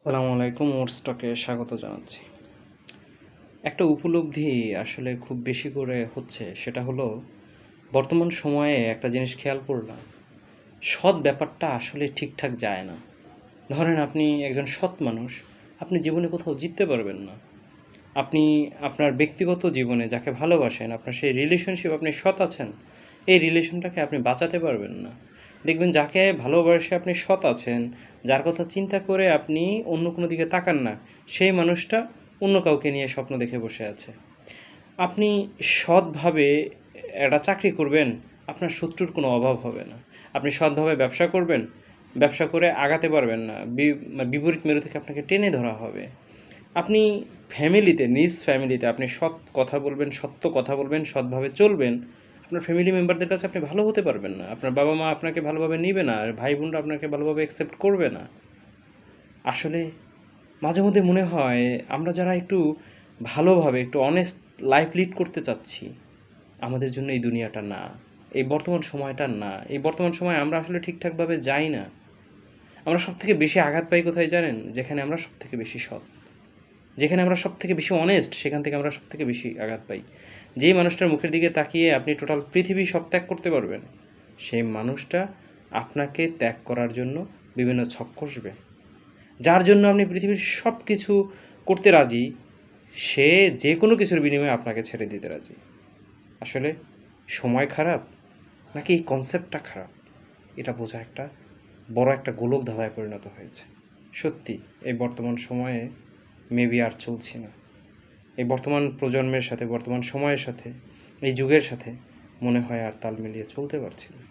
আসসালামু আলাইকুম। ওর স্টকে স্বাগত জানাচ্ছি। একটা উপলব্ধি আসলে খুব বেশি করে হচ্ছে, সেটা হলো বর্তমান সময়ে একটা জিনিস খেয়াল করলাম, সৎ ব্যাপারটা আসলে ঠিকঠাক যায় না। ধরেন আপনি একজন সৎ মানুষ, আপনি জীবনে কোথাও জিততে পারবেন না। আপনি আপনার ব্যক্তিগত জীবনে যাকে ভালোবাসেন, আপনার সেই রিলেশনশিপ আপনি সৎ আছেন, এই রিলেশনটাকে আপনি বাঁচাতে পারবেন না। দেখবেন যাকে ভালোবাসে আপনি সৎ আছেন, যার কথা চিন্তা করে আপনি অন্য কোনো দিকে তাকান না, সেই মানুষটা অন্য কাউকে নিয়ে স্বপ্ন দেখে বসে আছে। আপনি সৎভাবে একটা চাকরি করবেন, আপনার শত্রুর কোনো অভাব হবে না। আপনি সৎভাবে ব্যবসা করবেন, ব্যবসা করে আগাতে পারবেন না, বিপরীত মেরু থেকে আপনাকে টেনে ধরা হবে। আপনি ফ্যামিলিতে, নিজ ফ্যামিলিতে আপনি সৎ কথা বলবেন, সত্য কথা বলবেন, সৎভাবে চলবেন, আপনার ফ্যামিলি মেম্বারদের কাছে আপনি ভালো হতে পারবেন না। আপনার বাবা মা আপনাকে ভালোভাবে নিবে না, আর ভাই বোনরা আপনাকে ভালোভাবে অ্যাকসেপ্ট করবে না। আসলে মাঝে মধ্যে মনে হয় আমরা যারা একটু ভালোভাবে, একটু অনেস্ট লাইফ লিড করতে চাচ্ছি, আমাদের জন্য এই দুনিয়াটা না, এই বর্তমান সময়টা না। এই বর্তমান সময়ে আমরা আসলে ঠিকঠাকভাবে যাই না। আমরা সবথেকে বেশি আঘাত পাই কোথায় জানেন? যেখানে আমরা সবথেকে বেশি সৎ, যেখানে আমরা সবথেকে বেশি অনেস্ট, সেখান থেকে আমরা সবথেকে বেশি আঘাত পাই। যেই মানুষটার মুখের দিকে তাকিয়ে আপনি টোটাল পৃথিবী সব ত্যাগ করতে পারবেন, সেই মানুষটা আপনাকে ত্যাগ করার জন্য বিভিন্ন ছক কষবে। যার জন্য আপনি পৃথিবীর সব কিছু করতে রাজি, সে যে কোনো কিছুর বিনিময়ে আপনাকে ছেড়ে দিতে রাজি। আসলে সময় খারাপ, নাকি এই কনসেপ্টটা খারাপ, এটা বোঝা একটা বড় একটা গোলক ধাঁধায় পরিণত হয়েছে। সত্যি এই বর্তমান সময়ে মেবি আর চলছি না। এই বর্তমান প্রজন্মের সাথে, বর্তমান সময়ের সাথে, এই যুগের সাথে মনে হয় আর তাল মিলিয়ে চলতে পারছি না।